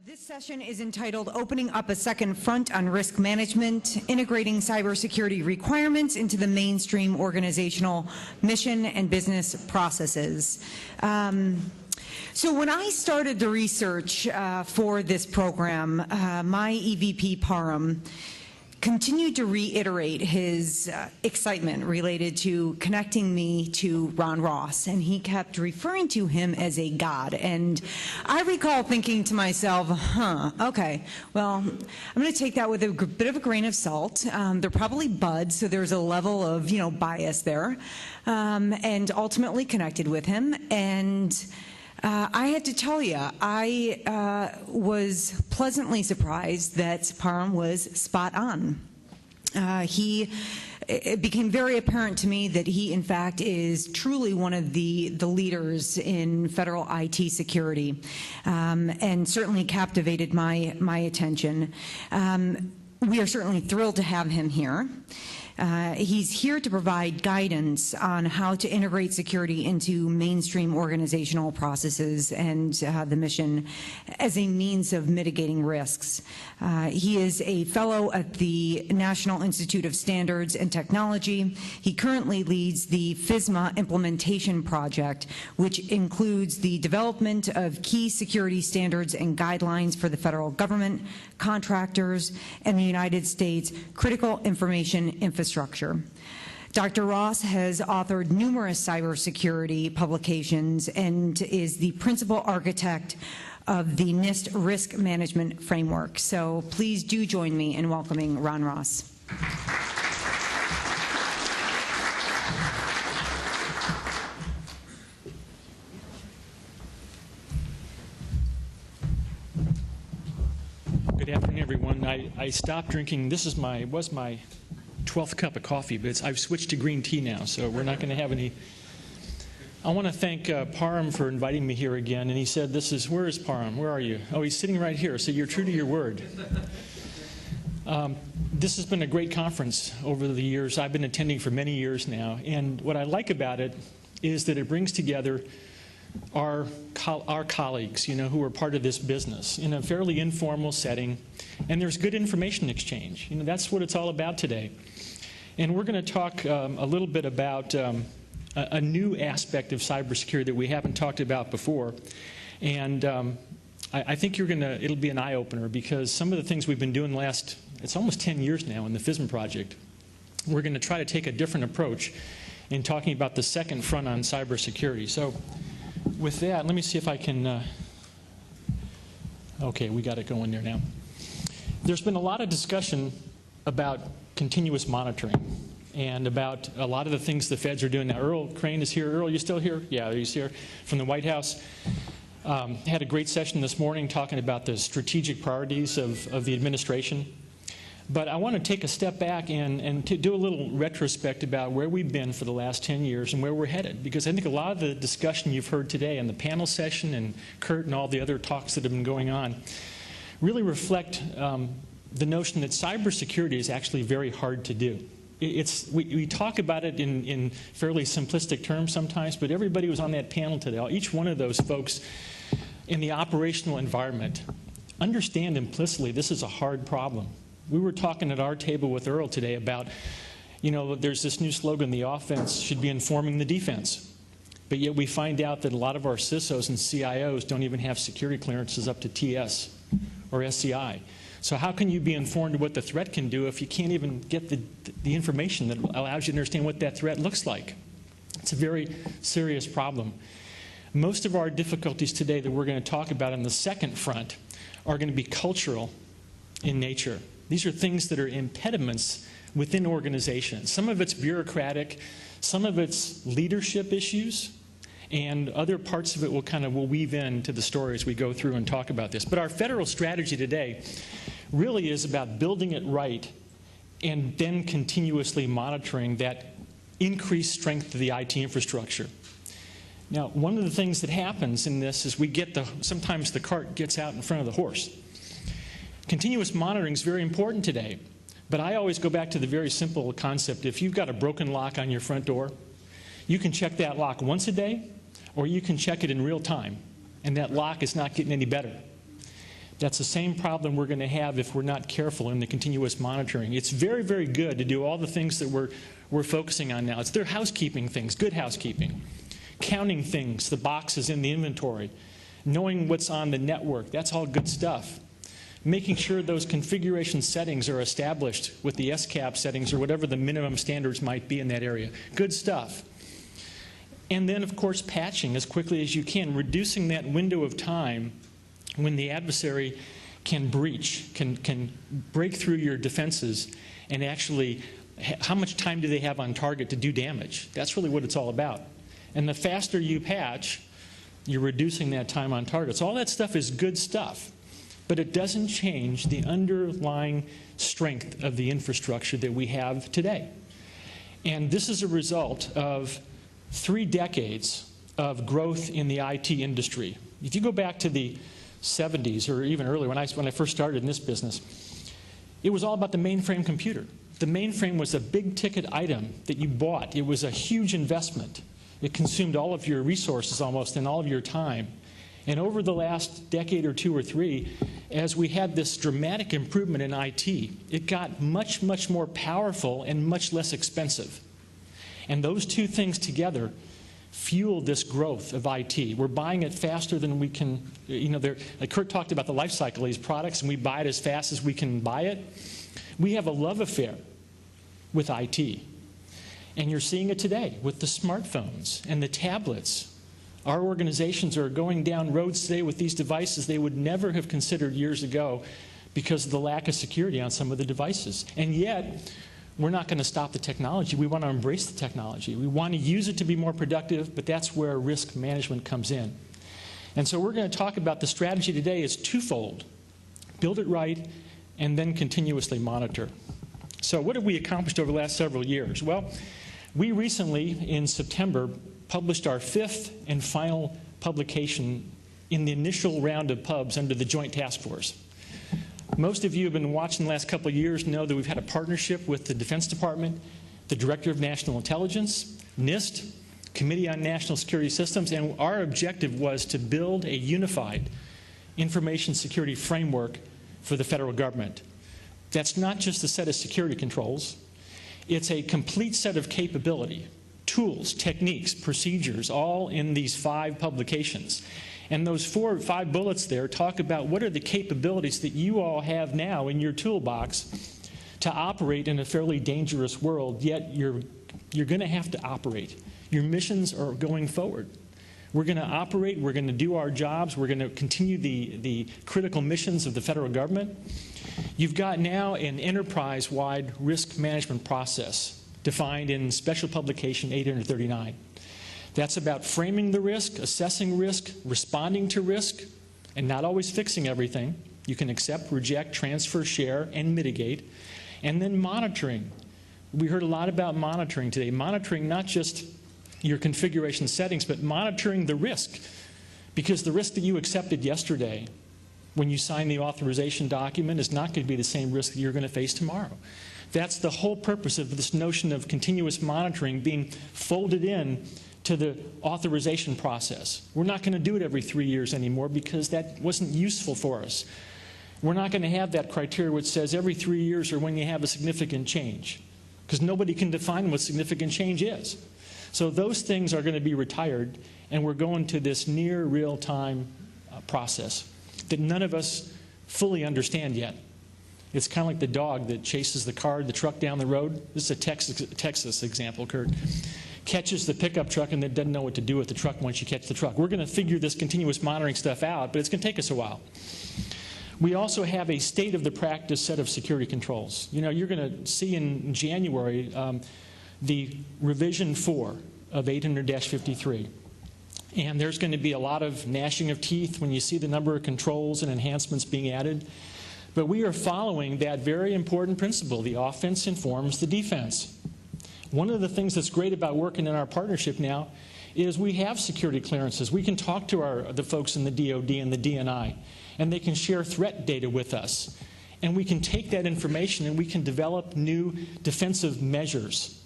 This session is entitled Opening Up a Second Front on Risk Management, Integrating Cybersecurity Requirements into the Mainstream Organizational Mission and Business Processes. So when I started the research for this program, my EVP Parham continued to reiterate his excitement related to connecting me to Ron Ross, and he kept referring to him as a god. And I recall thinking to myself, okay, well, I'm going to take that with a bit of a grain of salt. They're probably buds, so there's a level of, bias there, and ultimately connected with him. And I had to tell you, I was pleasantly surprised that Parham was spot on. It became very apparent to me that he, in fact, is truly one of the leaders in federal IT security, and certainly captivated my attention. We are certainly thrilled to have him here. He's here to provide guidance on how to integrate security into mainstream organizational processes and the mission as a means of mitigating risks. He is a fellow at the National Institute of Standards and Technology. He currently leads the FISMA implementation project, which includes the development of key security standards and guidelines for the federal government, contractors, and the United States critical information infrastructure. Dr. Ross has authored numerous cybersecurity publications and is the principal architect of the NIST Risk Management Framework. So please do join me in welcoming Ron Ross. Good afternoon, everyone. I stopped drinking. This is was my 12th cup of coffee, but I've switched to green tea now, so we're not going to have any. I want to thank Parham for inviting me here again. And he said, where is Parham? Where are you? Oh, he's sitting right here, so you're true to your word. This has been a great conference over the years. I've been attending for many years now. And what I like about it is that it brings together our colleagues, who are part of this business in a fairly informal setting, and there's good information exchange. That's what it's all about today. And we're going to talk a little bit about a new aspect of cybersecurity that we haven't talked about before. And I think it'll be an eye-opener, because some of the things we've been doing it's almost 10 years now in the FISMA project. We're going to try to take a different approach in talking about the second front on cybersecurity. So with that, let me see if I can, okay, we got it going there now. There's been a lot of discussion about continuous monitoring and about a lot of the things the feds are doing now. Earl Crane is here. Earl, you still here? Yeah, he's here from the White House. Had a great session this morning talking about the strategic priorities of the administration. But I want to take a step back and to do a little retrospect about where we've been for the last 10 years and where we're headed. Because I think a lot of the discussion you've heard today in the panel session and Kurt and all the other talks that have been going on really reflect the notion that cybersecurity is actually very hard to do. We talk about it in fairly simplistic terms sometimes, but everybody who was on that panel today, each one of those folks in the operational environment, understand implicitly this is a hard problem. We were talking at our table with Earl today about, there's this new slogan, the offense should be informing the defense. But yet we find out that a lot of our CISOs and CIOs don't even have security clearances up to TS or SCI. So how can you be informed of what the threat can do if you can't even get the information that allows you to understand what that threat looks like? It's a very serious problem. Most of our difficulties today that we're going to talk about on the second front are going to be cultural in nature. These are things that are impediments within organizations. Some of it's bureaucratic, some of it's leadership issues, and other parts of it we'll weave into the story as we go through and talk about this. But our federal strategy today really is about building it right and then continuously monitoring that increased strength of the IT infrastructure. Now, one of the things that happens in this is sometimes the cart gets out in front of the horse. Continuous monitoring is very important today, but I always go back to the very simple concept. If you've got a broken lock on your front door, you can check that lock once a day, or you can check it in real time, and that lock is not getting any better. That's the same problem we're going to have if we're not careful in the continuous monitoring. It's very, very good to do all the things that we're focusing on now. It's their housekeeping things, good housekeeping. Counting things, the boxes in the inventory. Knowing what's on the network, that's all good stuff. Making sure those configuration settings are established with the SCAP settings or whatever the minimum standards might be in that area. Good stuff. And then, of course, patching as quickly as you can, reducing that window of time when the adversary can breach, can break through your defenses and actually, how much time do they have on target to do damage? That's really what it's all about. And the faster you patch, you're reducing that time on target. So all that stuff is good stuff, but it doesn't change the underlying strength of the infrastructure that we have today. And this is a result of 3 decades of growth in the IT industry. If you go back to the 70s or even earlier, when I first started in this business, it was all about the mainframe computer. The mainframe was a big ticket item that you bought. It was a huge investment. It consumed all of your resources almost and all of your time. And over the last decade or 2 or 3, as we had this dramatic improvement in IT, it got much, much more powerful and much less expensive. And those two things together fueled this growth of IT. We're buying it faster than we can, like Kurt talked about the life cycle of these products, and we buy it as fast as we can buy it. We have a love affair with IT. And you're seeing it today with the smartphones and the tablets. Our organizations are going down roads today with these devices they would never have considered years ago because of the lack of security on some of the devices. And yet, we're not going to stop the technology. We want to embrace the technology. We want to use it to be more productive, but that's where risk management comes in. And so we're going to talk about the strategy today is twofold. Build it right, and then continuously monitor. So what have we accomplished over the last several years? Well, we recently, in September, published our 5th and final publication in the initial round of pubs under the Joint Task Force. Most of you have been watching the last couple of years know that we've had a partnership with the Defense Department, the Director of National Intelligence, NIST, Committee on National Security Systems, and our objective was to build a unified information security framework for the federal government. That's not just a set of security controls. It's a complete set of capability, tools, techniques, procedures, all in these 5 publications. And those 4 or 5 bullets there talk about what are the capabilities that you all have now in your toolbox to operate in a fairly dangerous world, yet you're going to have to operate. Your missions are going forward. We're going to operate, we're going to do our jobs, we're going to continue the critical missions of the federal government. You've got now an enterprise-wide risk management process defined in Special Publication 839. That's about framing the risk, assessing risk, responding to risk, and not always fixing everything. You can accept, reject, transfer, share, and mitigate. And then monitoring. We heard a lot about monitoring today. Monitoring not just your configuration settings, but monitoring the risk. Because the risk that you accepted yesterday when you signed the authorization document is not going to be the same risk that you're going to face tomorrow. That's the whole purpose of this notion of continuous monitoring being folded in to the authorization process. We're not going to do it every 3 years anymore because that wasn't useful for us. We're not going to have that criteria which says every 3 years or when you have a significant change, because nobody can define what significant change is. So those things are going to be retired, and we're going to this near real-time process that none of us fully understand yet. It's kind of like the dog that chases the car, the truck down the road. This is a Texas example, Kurt. Catches the pickup truck and then doesn't know what to do with the truck once you catch the truck. We're going to figure this continuous monitoring stuff out, but it's going to take us a while. We also have a state-of-the-practice set of security controls. You know, you're going to see in January the revision 4 of 800-53. And there's going to be a lot of gnashing of teeth when you see the number of controls and enhancements being added. But we are following that very important principle. The offense informs the defense. One of the things that's great about working in our partnership now is we have security clearances. We can talk to the folks in the DOD and the DNI, and they can share threat data with us. And we can take that information and we can develop new defensive measures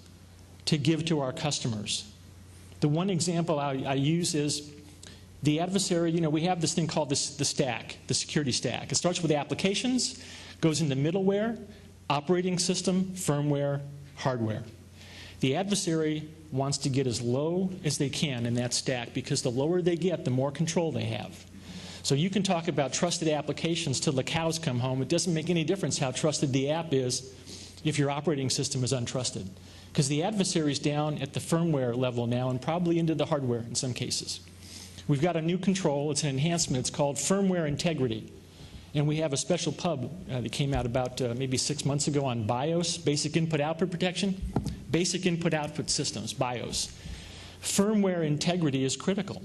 to give to our customers. The one example I use is The adversary, we have this thing called the stack, the security stack. It starts with applications, goes into middleware, operating system, firmware, hardware. The adversary wants to get as low as they can in that stack because the lower they get, the more control they have. So you can talk about trusted applications till the cows come home. It doesn't make any difference how trusted the app is if your operating system is untrusted. Because the adversary is down at the firmware level now and probably into the hardware in some cases. We've got a new control. It's an enhancement. It's called firmware integrity. And we have a special pub that came out about maybe 6 months ago on BIOS, Basic Input-Output Protection. Basic Input-Output Systems, BIOS. Firmware integrity is critical.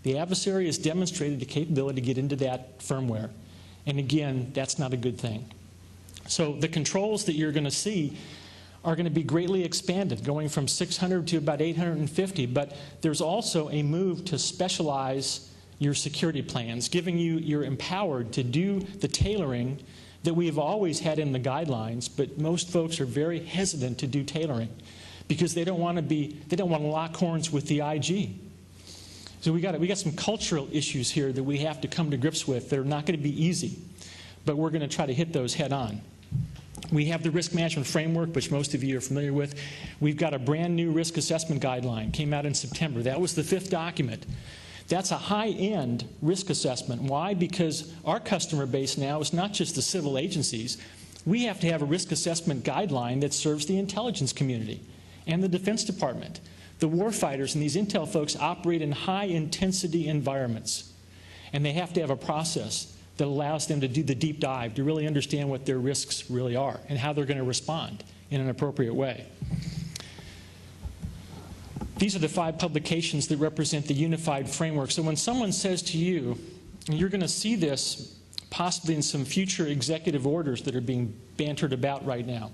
The adversary has demonstrated the capability to get into that firmware. And again, that's not a good thing. So the controls that you're going to see are going to be greatly expanded, going from 600 to about 850. But there's also a move to specialize your security plans, giving you're empowered to do the tailoring that we have always had in the guidelines, but most folks are very hesitant to do tailoring because they don't want to lock horns with the IG. So we got some cultural issues here that we have to come to grips with. They're not going to be easy, but we're going to try to hit those head on. We have the risk management framework, which most of you are familiar with. We've got a brand new risk assessment guideline, came out in September. That was the 5th document. That's a high-end risk assessment. Why? Because our customer base now is not just the civil agencies. We have to have a risk assessment guideline that serves the intelligence community and the Defense Department. The warfighters and these intel folks operate in high-intensity environments, and they have to have a process that allows them to do the deep dive, to really understand what their risks really are and how they're going to respond in an appropriate way. These are the 5 publications that represent the unified framework. So when someone says to you, and you're going to see this possibly in some future executive orders that are being bantered about right now.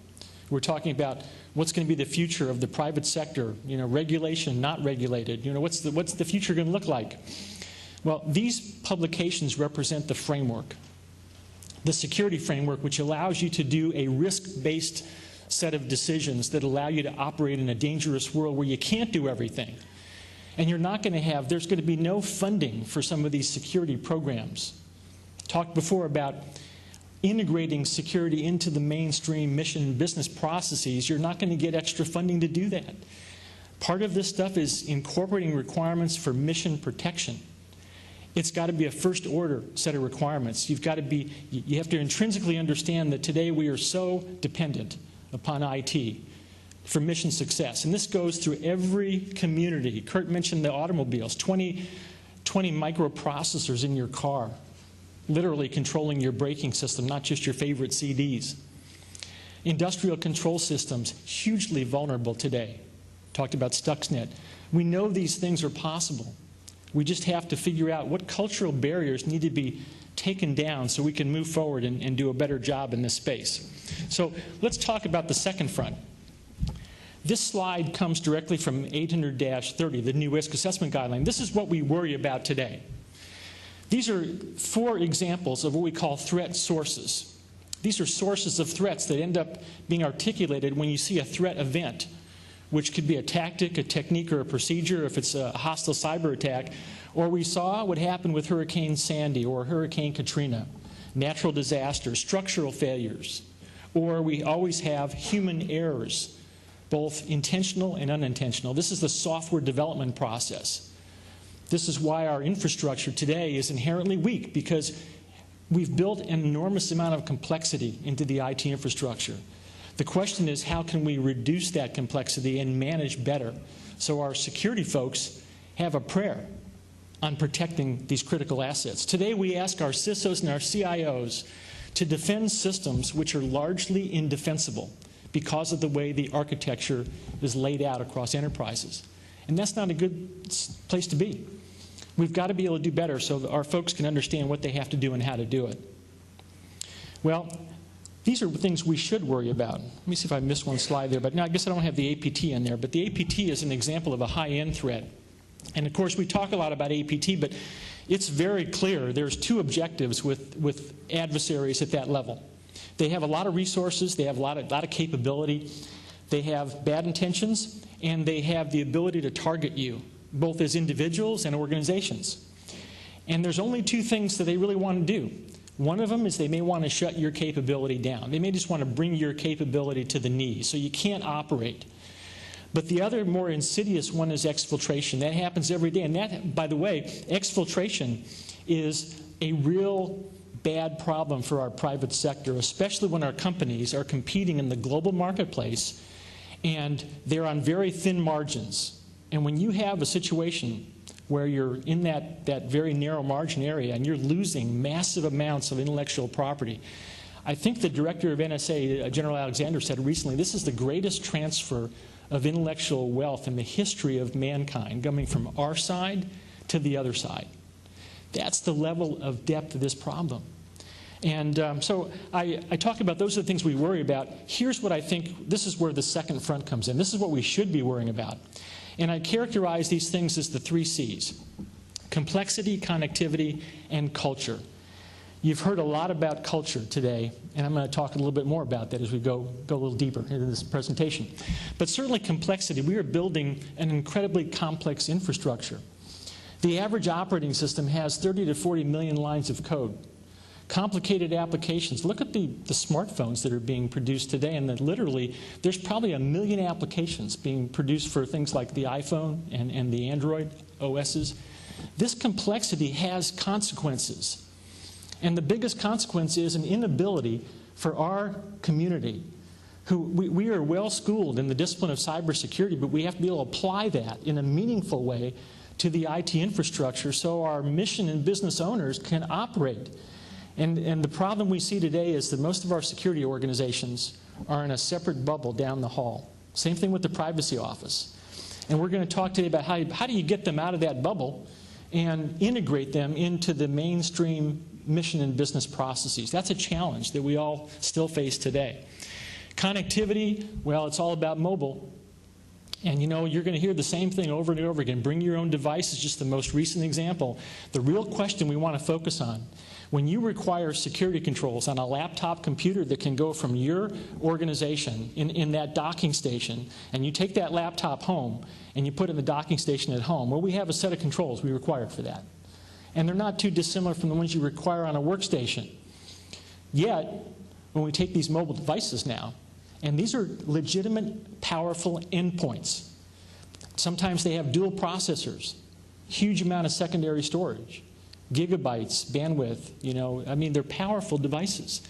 We're talking about what's going to be the future of the private sector, regulation, not regulated. What's the future going to look like? Well, these publications represent the framework, the security framework, which allows you to do a risk-based set of decisions that allow you to operate in a dangerous world where you can't do everything. And you're not going to have, there's going to be no funding for some of these security programs. Talked before about integrating security into the mainstream mission business processes. You're not going to get extra funding to do that. Part of this stuff is incorporating requirements for mission protection. It's got to be a first order set of requirements. You have to intrinsically understand that today we are so dependent upon IT for mission success. And this goes through every community. Kurt mentioned the automobiles, 20 microprocessors in your car, literally controlling your braking system, not just your favorite CDs. Industrial control systems, hugely vulnerable today. Talked about Stuxnet. We know these things are possible. We just have to figure out what cultural barriers need to be taken down so we can move forward and do a better job in this space. So let's talk about the second front. This slide comes directly from 800-30, the new risk assessment guideline. This is what we worry about today. These are 4 examples of what we call threat sources. These are sources of threats that end up being articulated when you see a threat event, which could be a tactic, a technique, or a procedure if it's a hostile cyber attack. Or we saw what happened with Hurricane Sandy or Hurricane Katrina, natural disasters, structural failures. Or we always have human errors, both intentional and unintentional. This is the software development process. This is why our infrastructure today is inherently weak, because we've built an enormous amount of complexity into the IT infrastructure. The question is, how can we reduce that complexity and manage better so our security folks have a prayer on protecting these critical assets? Today we ask our CISOs and our CIOs to defend systems which are largely indefensible because of the way the architecture is laid out across enterprises. And that's not a good place to be. We've got to be able to do better so that our folks can understand what they have to do and how to do it. Well, these are things we should worry about. Let me see if I missed one slide there, but no, I guess I don't have the APT in there. But the APT is an example of a high-end threat. And of course, we talk a lot about APT, but it's very clear there's 2 objectives with adversaries at that level. They have a lot of resources, they have a lot of capability, they have bad intentions, and they have the ability to target you, both as individuals and organizations. And there's only two things that they really want to do. One of them is they may want to shut your capability down. They may just want to bring your capability to the knees, so you can't operate. But the other more insidious one is exfiltration. That happens every day. And that, by the way, exfiltration is a real bad problem for our private sector, especially when our companies are competing in the global marketplace and they're on very thin margins. And when you have a situation where you're in that very narrow margin area and you're losing massive amounts of intellectual property, I think the director of NSA, General Alexander, said recently, this is the greatest transfer of intellectual wealth in the history of mankind, coming from our side to the other side. That's the level of depth of this problem. And so I talk about those are the things we worry about. Here's what I think, this is where the second front comes in. This is what we should be worrying about. And I characterize these things as the 3 C's: complexity, connectivity, and culture. You've heard a lot about culture today, and I'm going to talk a little bit more about that as we go a little deeper into this presentation. But certainly complexity. We are building an incredibly complex infrastructure. The average operating system has 30 to 40 million lines of code. Complicated applications. Look at the smartphones that are being produced today, and that literally there's probably 1 million applications being produced for things like the iPhone and the Android OSs. This complexity has consequences. And the biggest consequence is an inability for our community, who we are well schooled in the discipline of cybersecurity, but we have to be able to apply that in a meaningful way to the IT infrastructure so our mission and business owners can operate. And the problem we see today is that most of our security organizations are in a separate bubble down the hall. Same thing with the privacy office. And we're going to talk today about how do you get them out of that bubble and integrate them into the mainstream mission and business processes. That's a challenge that we all still face today. Connectivity, well, it's all about mobile. And you know, you're going to hear the same thing over and over again. Bring your own device is just the most recent example. The real question we want to focus on, when you require security controls on a laptop computer that can go from your organization in that docking station, and you take that laptop home and you put it in the docking station at home, well, we have a set of controls we require for that. And they're not too dissimilar from the ones you require on a workstation. Yet, when we take these mobile devices now, and these are legitimate, powerful endpoints. Sometimes they have dual processors, huge amount of secondary storage, gigabytes, bandwidth, I mean, they're powerful devices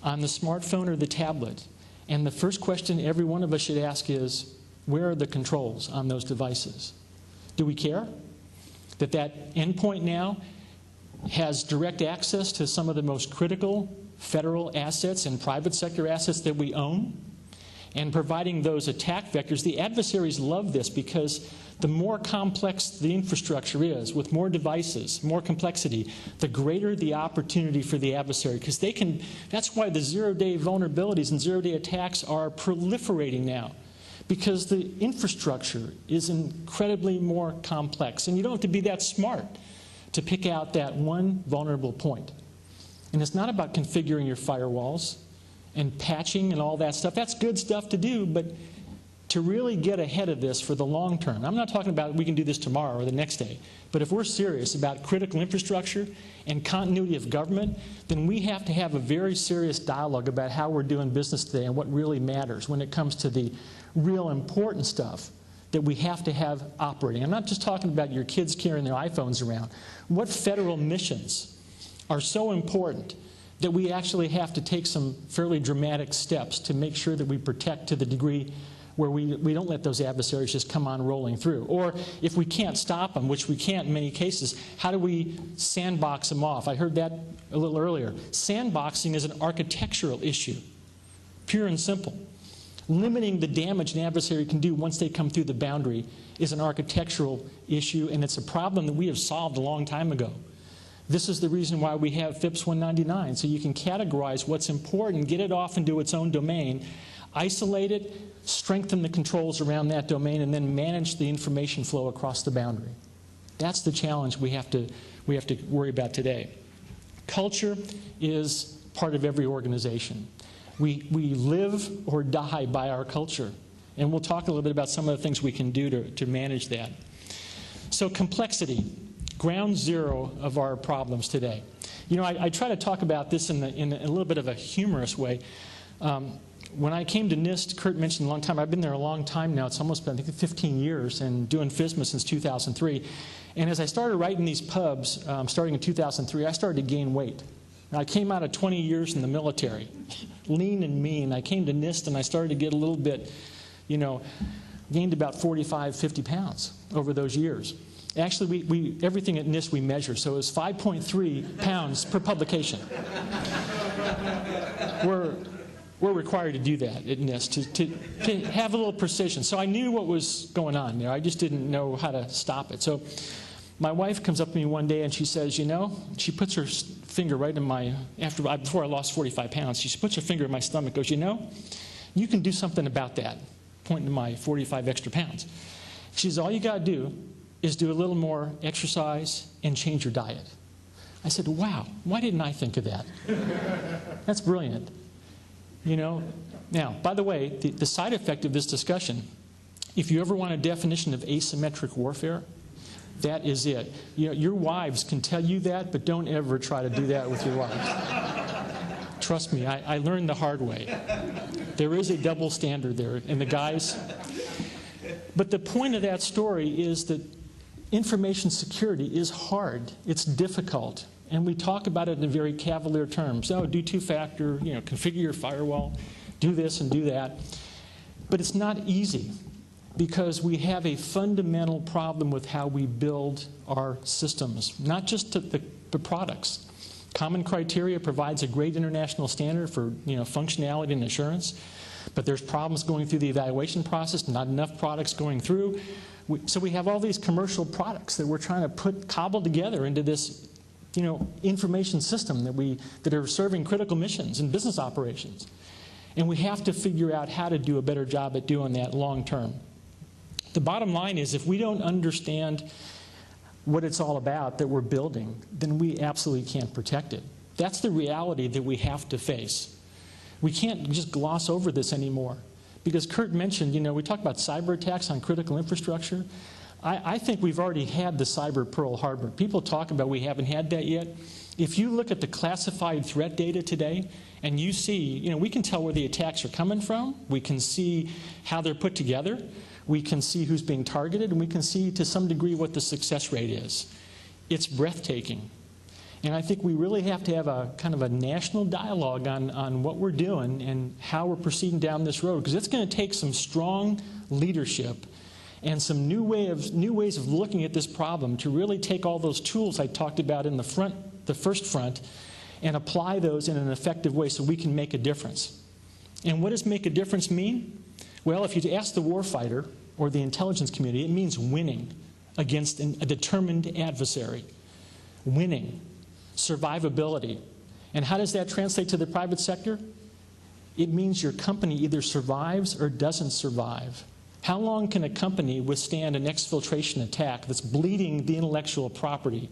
on the smartphone or the tablet. And the first question every one of us should ask is, where are the controls on those devices? Do we care that endpoint now has direct access to some of the most critical federal assets and private sector assets that we own? And providing those attack vectors, the adversaries love this because the more complex the infrastructure is, with more devices, more complexity, the greater the opportunity for the adversary. Because that's why the zero-day vulnerabilities and zero-day attacks are proliferating now. Because the infrastructure is incredibly more complex. And you don't have to be that smart to pick out that one vulnerable point. And it's not about configuring your firewalls and patching and all that stuff. That's good stuff to do, but to really get ahead of this for the long term. I'm not talking about we can do this tomorrow or the next day, but if we're serious about critical infrastructure and continuity of government, then we have to have a very serious dialogue about how we're doing business today and what really matters when it comes to the real important stuff that we have to have operating. I'm not just talking about your kids carrying their iPhones around. What federal missions are so important that we actually have to take some fairly dramatic steps to make sure that we protect to the degree where we don't let those adversaries just come on rolling through. Or if we can't stop them, which we can't in many cases, how do we sandbox them off? I heard that a little earlier. Sandboxing is an architectural issue, pure and simple. Limiting the damage an adversary can do once they come through the boundary is an architectural issue, and it's a problem that we have solved a long time ago. This is the reason why we have FIPS 199, so you can categorize what's important, get it off into its own domain, isolate it, strengthen the controls around that domain, and then manage the information flow across the boundary. That's the challenge we have to worry about today. Culture is part of every organization. We live or die by our culture, and we'll talk a little bit about some of the things we can do to manage that. So complexity. ground zero of our problems today. You know, I try to talk about this in a little bit of a humorous way. When I came to NIST, Kurt mentioned a long time. I've been there a long time now. It's almost been, I think, 15 years, and doing FSMA since 2003. And as I started writing these pubs, starting in 2003, I started to gain weight. I came out of 20 years in the military, lean and mean. I came to NIST and I started to get a little bit, you know, gained about 45, 50 pounds over those years. Actually, we everything at NIST we measure, so it was 5.3 pounds per publication. We're required to do that at NIST, to have a little precision. So I knew what was going on there. I just didn't know how to stop it. So my wife comes up to me one day and she says, you know, she puts her finger right in my, before I lost 45 pounds, she puts her finger in my stomach, goes, you know, you can do something about that, pointing to my 45 extra pounds. She says, all you got to do is do a little more exercise and change your diet. I said, wow, why didn't I think of that? That's brilliant. You know, now, by the way, the side effect of this discussion, if you ever want a definition of asymmetric warfare, that is it. You know, your wives can tell you that, but don't ever try to do that with your wives. Trust me, I learned the hard way. There is a double standard there, and the guys. But the point of that story is that information security is hard. It's difficult. And we talk about it in very cavalier terms. Oh, do two-factor, you know, configure your firewall, do this and do that. But it's not easy because we have a fundamental problem with how we build our systems, not just the products. Common Criteria provides a great international standard for, you know, functionality and assurance, but there's problems going through the evaluation process, not enough products going through. So we have all these commercial products that we're trying to cobble together into this, you know, information system that are serving critical missions and business operations. And we have to figure out how to do a better job at doing that long term. The bottom line is if we don't understand what it's all about that we're building, then we absolutely can't protect it. That's the reality that we have to face. We can't just gloss over this anymore. Because Kurt mentioned, you know, we talk about cyber attacks on critical infrastructure. I think we've already had the cyber Pearl Harbor. People talk about we haven't had that yet. If you look at the classified threat data today, and you see, you know, we can tell where the attacks are coming from. We can see how they're put together. We can see who's being targeted, and we can see to some degree what the success rate is. It's breathtaking. And I think we really have to have a kind of a national dialogue on what we're doing and how we're proceeding down this road, because it's going to take some strong leadership and some new ways of looking at this problem to really take all those tools I talked about in the first front, and apply those in an effective way so we can make a difference. And what does make a difference mean? Well, if you ask the warfighter or the intelligence community, it means winning against a determined adversary. Winning. Survivability. And how does that translate to the private sector? It means your company either survives or doesn't survive. How long can a company withstand an exfiltration attack that's bleeding the intellectual property?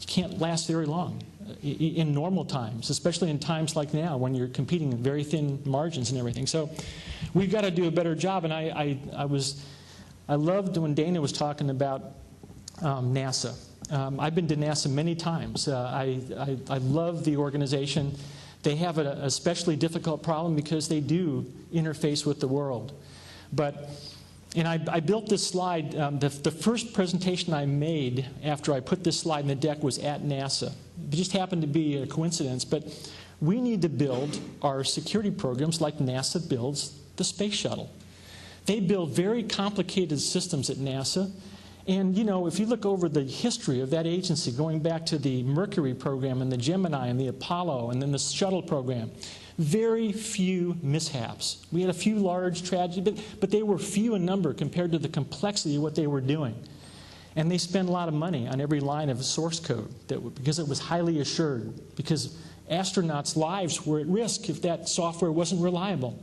It can't last very long in normal times, especially in times like now when you're competing in very thin margins and everything. So we've got to do a better job. And I loved when Dana was talking about NASA. I've been to NASA many times. I love the organization. They have an especially difficult problem because they do interface with the world. And I built this slide. The first presentation I made after I put this slide in the deck was at NASA. It just happened to be a coincidence, but we need to build our security programs like NASA builds the space shuttle. They build very complicated systems at NASA. And, you know, if you look over the history of that agency, going back to the Mercury program and the Gemini and the Apollo and then the shuttle program, very few mishaps. We had a few large tragedies, but they were few in number compared to the complexity of what they were doing. And they spent a lot of money on every line of source code because it was highly assured, because astronauts' lives were at risk if that software wasn't reliable.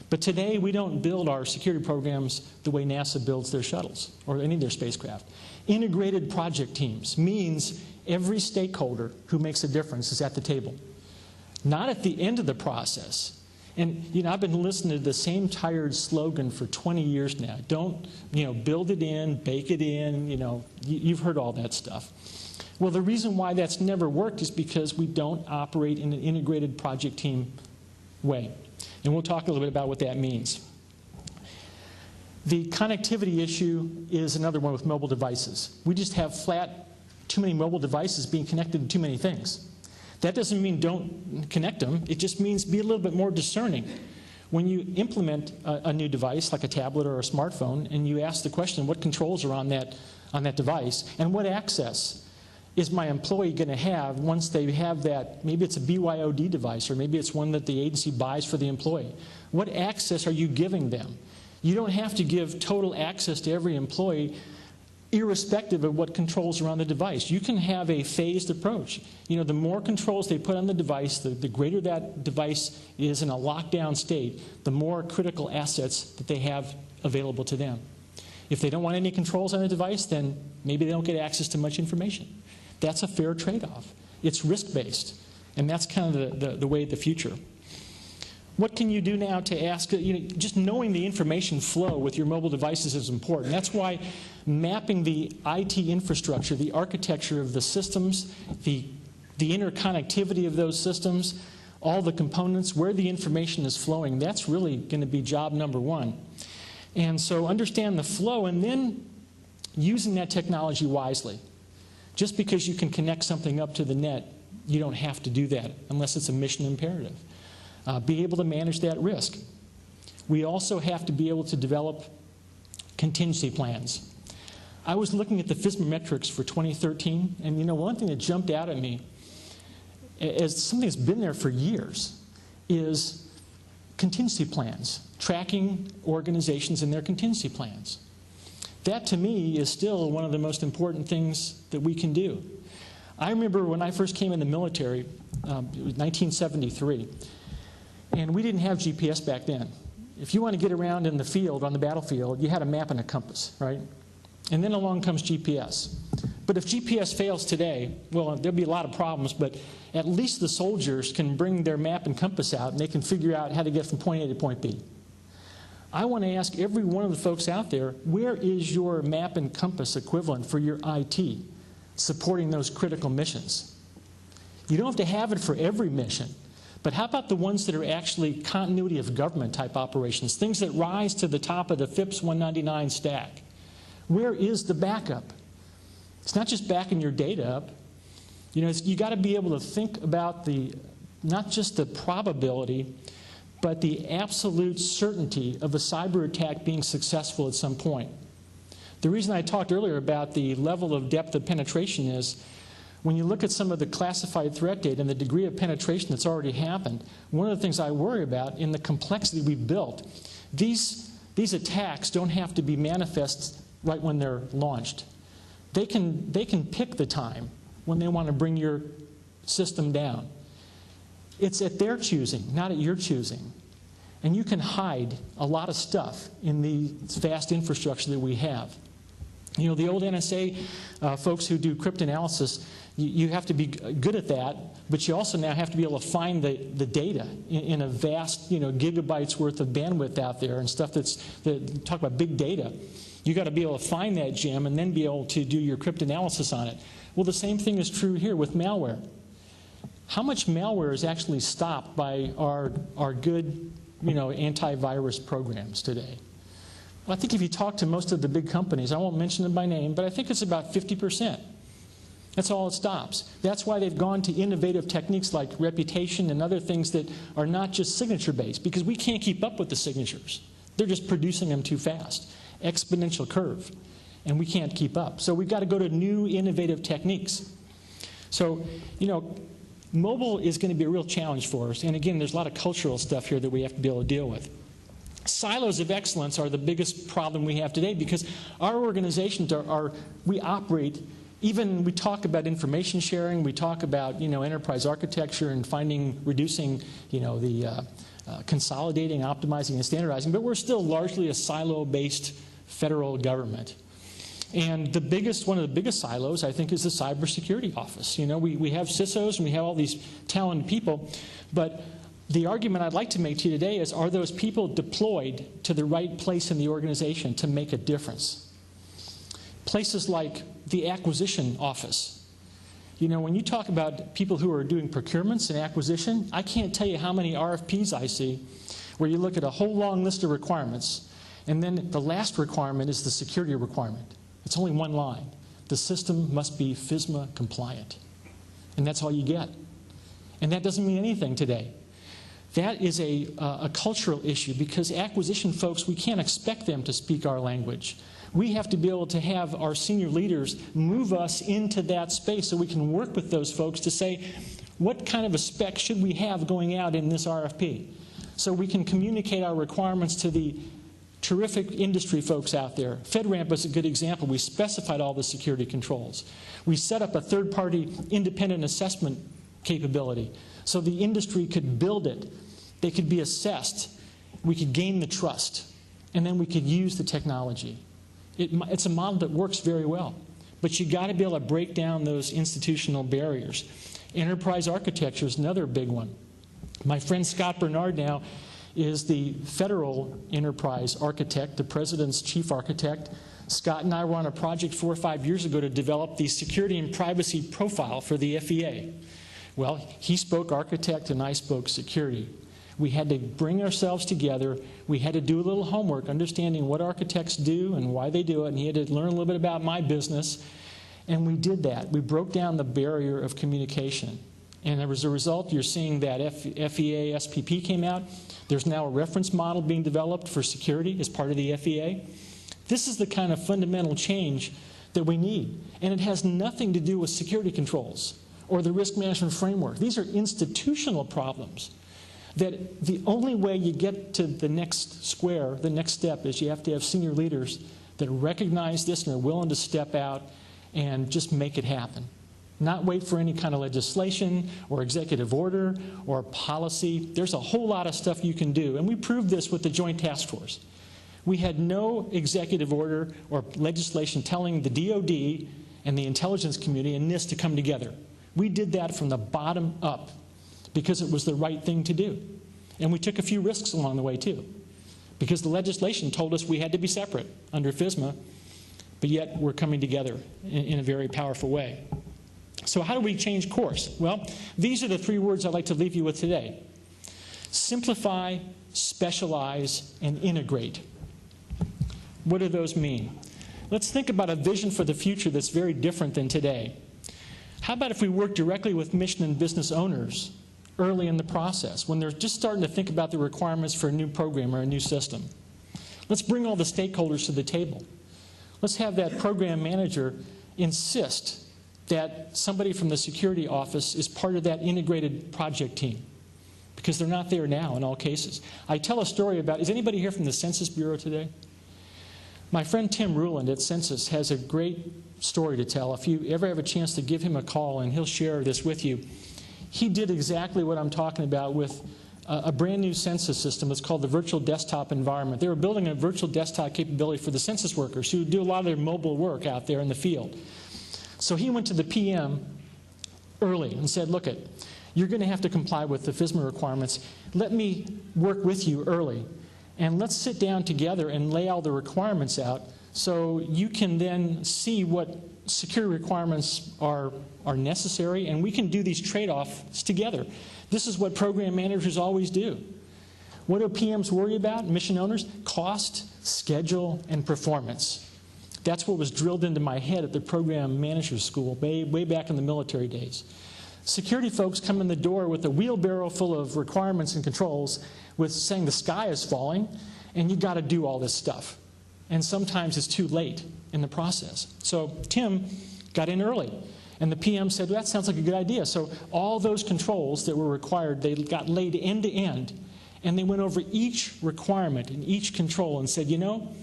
But today, we don't build our security programs the way NASA builds their shuttles or any of their spacecraft. Integrated project teams means every stakeholder who makes a difference is at the table. Not at the end of the process. And, I've been listening to the same tired slogan for 20 years now. Don't, build it in, bake it in, you've heard all that stuff. Well, the reason why that's never worked is because we don't operate in an integrated project team way. And we'll talk a little bit about what that means. The connectivity issue is another one with mobile devices. We just have too many mobile devices being connected to too many things. That doesn't mean don't connect them. It just means be a little bit more discerning. When you implement a new device, like a tablet or a smartphone, and you ask the question, what controls are on that device, and what access is my employee going to have once they have that? Maybe it's a BYOD device, or maybe it's one that the agency buys for the employee. What access are you giving them? You don't have to give total access to every employee, irrespective of what controls are on the device. You can have a phased approach. The more controls they put on the device, the greater that device is in a lockdown state, the more critical assets that they have available to them. If they don't want any controls on the device, then maybe they don't get access to much information. That's a fair trade-off. It's risk-based, and that's kind of the way of the future. What can you do now to ask, just knowing the information flow with your mobile devices is important. That's why mapping the IT infrastructure, the architecture of the systems, the interconnectivity of those systems, all the components, where the information is flowing, that's really going to be job number one. And so understand the flow, and then using that technology wisely. Just because you can connect something up to the net, you don't have to do that unless it's a mission imperative. Be able to manage that risk. We also have to be able to develop contingency plans. I was looking at the FISMA metrics for 2013, and one thing that jumped out at me, as something that's been there for years, is contingency plans, tracking organizations and their contingency plans. That, to me, is still one of the most important things that we can do. I remember when I first came in the military, it was 1973, and we didn't have GPS back then. If you want to get around in the field, on the battlefield, you had a map and a compass, right? And then along comes GPS. But if GPS fails today, well, there'll be a lot of problems, but at least the soldiers can bring their map and compass out, and they can figure out how to get from point A to point B. I want to ask every one of the folks out there, where is your map and compass equivalent for your IT supporting those critical missions? You don't have to have it for every mission, but how about the ones that are actually continuity of government type operations, things that rise to the top of the FIPS 199 stack? Where is the backup? It's not just backing your data up. You got to be able to think about not just the probability, but the absolute certainty of a cyber attack being successful at some point. The reason I talked earlier about the level of depth of penetration is, when you look at some of the classified threat data and the degree of penetration that's already happened, one of the things I worry about in the complexity we've built, these attacks don't have to be manifest right when they're launched. They can pick the time when they want to bring your system down. It's at their choosing, not at your choosing. And you can hide a lot of stuff in the vast infrastructure that we have. The old NSA folks who do cryptanalysis, you have to be good at that, but you also now have to be able to find the data in a vast, gigabytes worth of bandwidth out there and stuff talk about big data. You got to be able to find that gem and then be able to do your cryptanalysis on it. Well, the same thing is true here with malware. How much malware is actually stopped by our good, antivirus programs today? Well, I think if you talk to most of the big companies, I won't mention them by name, but I think it's about 50%. That's all it stops. That's why they've gone to innovative techniques like reputation and other things that are not just signature-based, because we can't keep up with the signatures. They're just producing them too fast. Exponential curve. And we can't keep up. So we've got to go to new innovative techniques. So, mobile is going to be a real challenge for us. And again, there's a lot of cultural stuff here that we have to be able to deal with. Silos of excellence are the biggest problem we have today, because our organizations we operate, we talk about information sharing, we talk about, enterprise architecture and reducing, consolidating, optimizing, and standardizing, but we're still largely a silo-based federal government. And one of the biggest silos, I think, is the cybersecurity office. We have CISOs and we have all these talented people, but The argument I'd like to make to you today is, are those people deployed to the right place in the organization to make a difference? Places like the acquisition office. You know, when you talk about people who are doing procurements and acquisition, I can't tell you how many RFPs I see where you look at a whole long list of requirements, and then the last requirement is the security requirement. It's only one line. The system must be FISMA compliant. And that's all you get. And that doesn't mean anything today. That is a cultural issue, because acquisition folks, we can't expect them to speak our language. We have to be able to have our senior leaders move us into that space so we can work with those folks to say, what kind of a spec should we have going out in this RFP? So we can communicate our requirements to the terrific industry folks out there. FedRAMP is a good example. We specified all the security controls. We set up a third-party independent assessment capability so the industry could build it. They could be assessed. We could gain the trust. And then we could use the technology. It's a model that works very well. But you've got to be able to break down those institutional barriers. Enterprise architecture is another big one. My friend Scott Bernard now is the federal enterprise architect, the president's chief architect. Scott and I were on a project 4 or 5 years ago to develop the security and privacy profile for the FEA. Well, he spoke architect and I spoke security. We had to bring ourselves together. We had to do a little homework, understanding what architects do and why they do it, and he had to learn a little bit about my business. And we did that. We broke down the barrier of communication. And as a result, you're seeing that FEA SPP came out. There's now a reference model being developed for security as part of the FEA. This is the kind of fundamental change that we need. And it has nothing to do with security controls or the risk management framework. These are institutional problems that the only way you get to the next square, the next step, is you have to have senior leaders that recognize this and are willing to step out and just make it happen. Not wait for any kind of legislation or executive order or policy. There's a whole lot of stuff you can do. And we proved this with the Joint Task Force. We had no executive order or legislation telling the DOD and the intelligence community and NIST to come together. We did that from the bottom up because it was the right thing to do. And we took a few risks along the way too, because the legislation told us we had to be separate under FISMA, but yet we're coming together in a very powerful way. So how do we change course? Well, these are the 3 words I'd like to leave you with today. Simplify, specialize, and integrate. What do those mean? Let's think about a vision for the future that's very different than today. How about if we work directly with mission and business owners early in the process, when they're just starting to think about the requirements for a new program or a new system? Let's bring all the stakeholders to the table. Let's have that program manager insist that somebody from the security office is part of that integrated project team, because they're not there now in all cases. I tell a story about, is anybody here from the Census Bureau today? My friend Tim Ruland at Census has a great story to tell. If you ever have a chance to give him a call, and he'll share this with you. He did exactly what I'm talking about with a brand new census system. It's called the virtual desktop environment. They were building a virtual desktop capability for the census workers who do a lot of their mobile work out there in the field. So he went to the PM early and said, look, you're going to have to comply with the FISMA requirements. Let me work with you early, and let's sit down together and lay all the requirements out so you can then see what security requirements are necessary, and we can do these trade-offs together. This is what program managers always do. What do PMs worry about, mission owners? Cost, schedule, and performance. That's what was drilled into my head at the program manager's school way back in the military days. Security folks come in the door with a wheelbarrow full of requirements and controls with saying the sky is falling and you've got to do all this stuff. And sometimes it's too late in the process. So Tim got in early, and the PM said, well, that sounds like a good idea. So all those controls that were required, they got laid end to end, and they went over each requirement and each control and said, you know,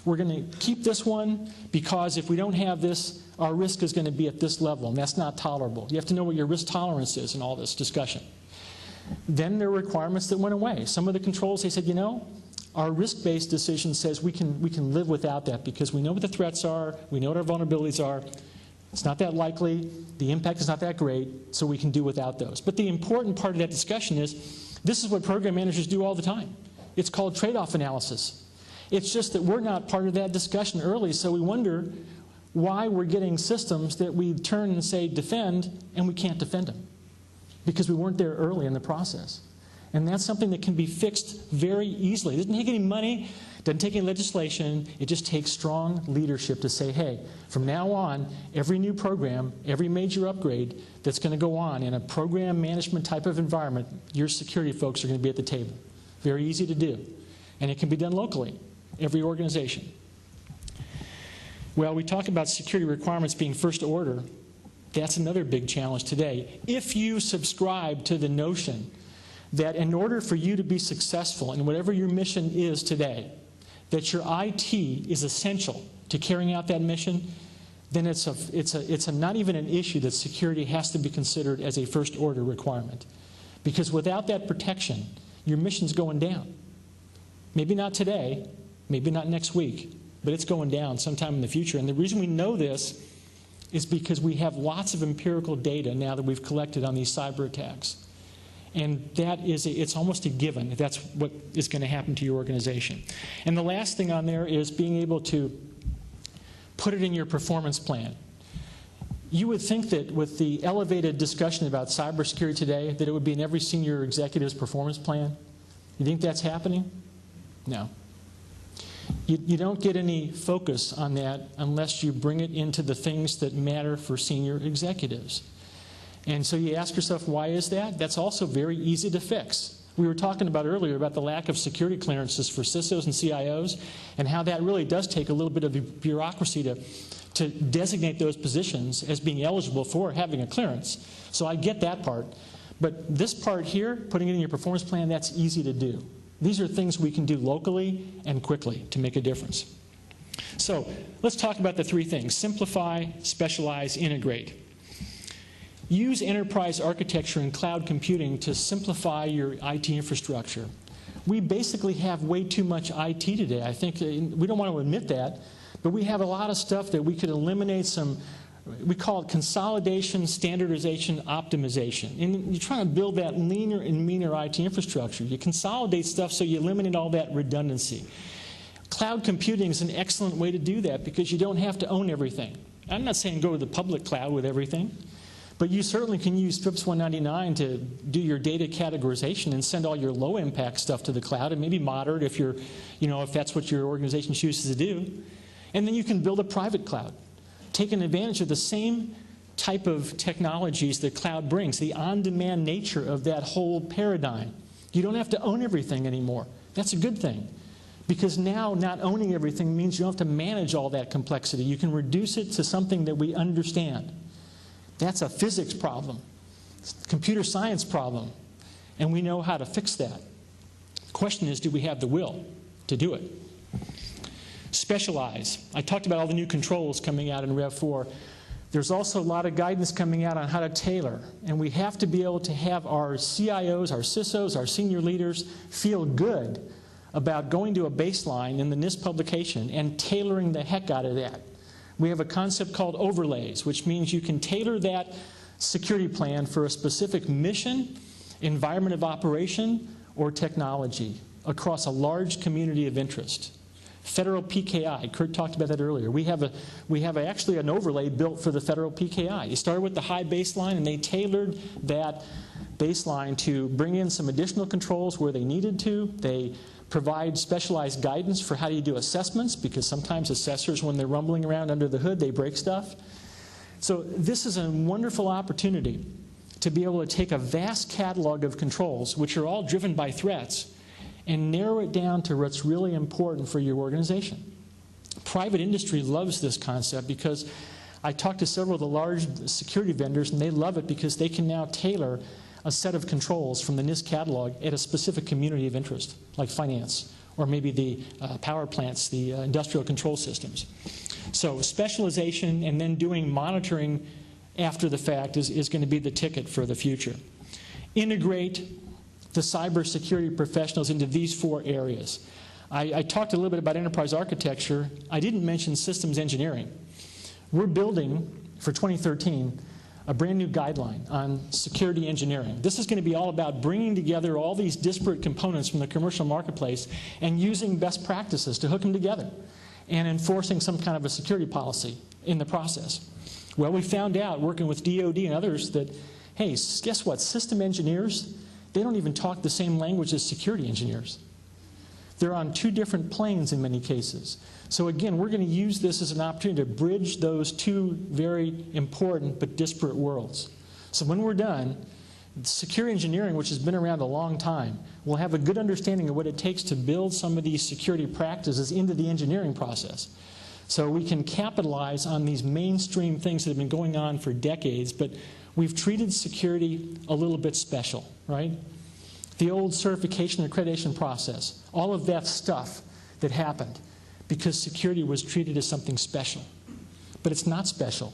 we're going to keep this one because if we don't have this, our risk is going to be at this level, and that's not tolerable. You have to know what your risk tolerance is in all this discussion. Then there were requirements that went away. Some of the controls, they said, you know, our risk-based decision says we can live without that because we know what the threats are, we know what our vulnerabilities are. It's not that likely, the impact is not that great, so we can do without those. But the important part of that discussion is This is what program managers do all the time. It's called trade-off analysis. It's just that we're not part of that discussion early, so we wonder why we're getting systems that we turn and say defend, and we can't defend them because we weren't there early in the process. And that's something that can be fixed very easily. It doesn't take any money, doesn't take any legislation. It just takes strong leadership to say, hey, from now on, every new program, every major upgrade that's going to go on in a program management type of environment, your security folks are going to be at the table. Very easy to do. And it can be done locally, every organization. Well, we talk about security requirements being first order. That's another big challenge today. If you subscribe to the notion that in order for you to be successful in whatever your mission is today, that your IT is essential to carrying out that mission, then it's not even an issue that security has to be considered as a first order requirement. Because without that protection, your mission's going down. Maybe not today, maybe not next week, but it's going down sometime in the future. And the reason we know this is because we have lots of empirical data now that we've collected on these cyber attacks. And that is, it's almost a given. That's what is going to happen to your organization. And the last thing on there is being able to put it in your performance plan. You would think that with the elevated discussion about cybersecurity today, that it would be in every senior executive's performance plan. You think that's happening? No. You don't get any focus on that unless you bring it into the things that matter for senior executives. And so you ask yourself, why is that? That's also very easy to fix. We were talking about earlier about the lack of security clearances for CISOs and CIOs and how that really does take a little bit of bureaucracy to designate those positions as being eligible for having a clearance. So I get that part. But this part here, putting it in your performance plan, that's easy to do. These are things we can do locally and quickly to make a difference. So let's talk about the three things: simplify, specialize, integrate. Use enterprise architecture and cloud computing to simplify your IT infrastructure. We basically have way too much IT today. I think we don't want to admit that, but we have a lot of stuff that we could eliminate some. We call it consolidation, standardization, optimization. And you're trying to build that leaner and meaner IT infrastructure. You consolidate stuff so you eliminate all that redundancy. Cloud computing is an excellent way to do that because you don't have to own everything. I'm not saying go to the public cloud with everything, but you certainly can use FIPS 199 to do your data categorization and send all your low-impact stuff to the cloud, and maybe moderate if you're, if that's what your organization chooses to do. And then you can build a private cloud, taking advantage of the same type of technologies that cloud brings, the on-demand nature of that whole paradigm. You don't have to own everything anymore. That's a good thing, because now not owning everything means you don't have to manage all that complexity. You can reduce it to something that we understand. That's a physics problem, computer science problem, and we know how to fix that. The question is, do we have the will to do it? Specialize. I talked about all the new controls coming out in Rev 4. There's also a lot of guidance coming out on how to tailor, and we have to be able to have our CIOs, our CISOs, our senior leaders feel good about going to a baseline in the NIST publication and tailoring the heck out of that. We have a concept called overlays, which means you can tailor that security plan for a specific mission, environment of operation, or technology across a large community of interest. Federal PKI, Kurt talked about that earlier. We have actually an overlay built for the federal PKI. You started with the high baseline, and they tailored that baseline to bring in some additional controls where they needed to. They provide specialized guidance for how do you do assessments, because sometimes assessors, when they're rumbling around under the hood, they break stuff. So this is a wonderful opportunity to be able to take a vast catalog of controls, which are all driven by threats, and narrow it down to what's really important for your organization. Private industry loves this concept because I talked to several of the large security vendors, and they love it because they can now tailor a set of controls from the NIST catalog at a specific community of interest, like finance, or maybe the power plants, the industrial control systems. So specialization and then doing monitoring after the fact is going to be the ticket for the future. Integrate the cybersecurity professionals into these four areas. I talked a little bit about enterprise architecture. I didn't mention systems engineering. We're building, for 2013, a brand new guideline on security engineering. This is going to be all about bringing together all these disparate components from the commercial marketplace and using best practices to hook them together and enforcing some kind of a security policy in the process. Well, we found out, working with DoD and others, that, hey, guess what? System engineers, they don't even talk the same language as security engineers. They're on two different planes in many cases. So again, we're going to use this as an opportunity to bridge those two very important but disparate worlds. So when we're done, security engineering, which has been around a long time, will have a good understanding of what it takes to build some of these security practices into the engineering process. So we can capitalize on these mainstream things that have been going on for decades, but we've treated security a little bit special, right? The old certification accreditation process, all of that stuff that happened because security was treated as something special. But it's not special.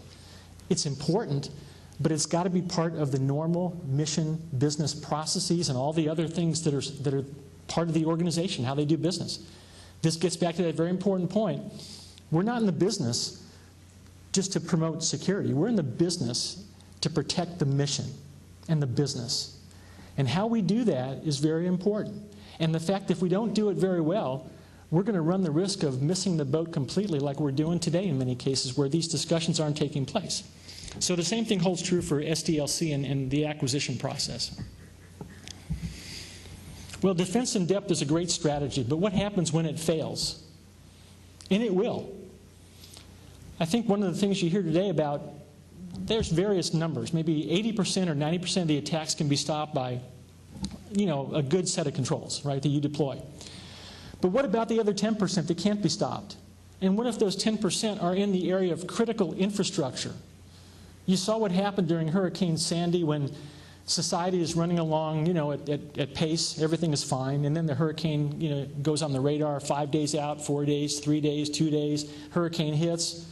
It's important, but it's got to be part of the normal mission business processes and all the other things that are part of the organization, how they do business. This gets back to that very important point. We're not in the business just to promote security. We're in the business to protect the mission and the business. And how we do that is very important. And the fact that if we don't do it very well, we're going to run the risk of missing the boat completely, like we're doing today in many cases where these discussions aren't taking place. So the same thing holds true for SDLC and the acquisition process. Well, defense in depth is a great strategy, but what happens when it fails? And it will. I think one of the things you hear today about, there's various numbers. Maybe 80% or 90% of the attacks can be stopped by, a good set of controls, right, that you deploy. But what about the other 10% that can't be stopped? And what if those 10% are in the area of critical infrastructure? You saw what happened during Hurricane Sandy when society is running along, at pace, everything is fine, and then the hurricane, goes on the radar 5 days out, 4 days, 3 days, 2 days, hurricane hits.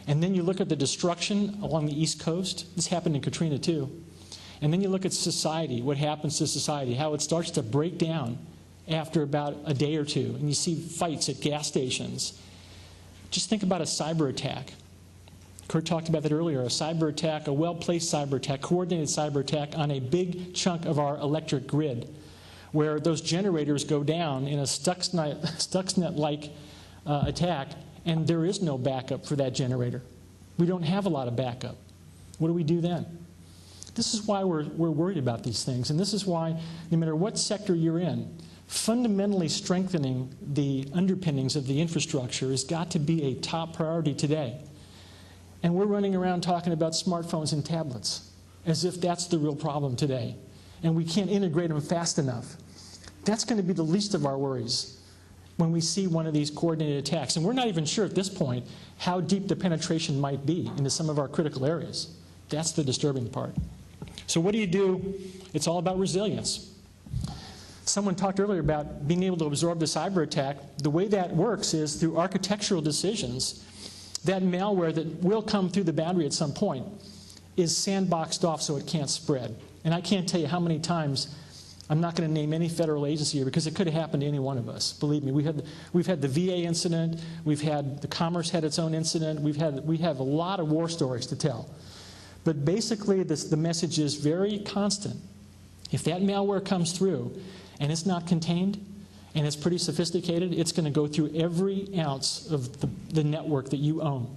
And then you look at the destruction along the East Coast. This happened in Katrina too. And then you look at society, what happens to society, how it starts to break down after about a day or two. And you see fights at gas stations. Just think about a cyber attack. Kurt talked about that earlier, a cyber attack, a well-placed cyber attack, coordinated cyber attack on a big chunk of our electric grid, where those generators go down in a Stuxnet-like attack, and there is no backup for that generator. We don't have a lot of backup. What do we do then? This is why we're worried about these things, and this is why, no matter what sector you're in, fundamentally strengthening the underpinnings of the infrastructure has got to be a top priority today. And we're running around talking about smartphones and tablets as if that's the real problem today, and we can't integrate them fast enough. That's going to be the least of our worries when we see one of these coordinated attacks. And we're not even sure at this point how deep the penetration might be into some of our critical areas. That's the disturbing part. So what do? It's all about resilience. Someone talked earlier about being able to absorb the cyber attack. The way that works is through architectural decisions. That malware that will come through the boundary at some point is sandboxed off so it can't spread. And I can't tell you how many times, I'm not going to name any federal agency here because it could have happened to any one of us. Believe me, we've had the VA incident, we've had the Commerce had its own incident, we have a lot of war stories to tell. But basically the message is very constant. If that malware comes through and it's not contained and it's pretty sophisticated, it's going to go through every ounce of the network that you own.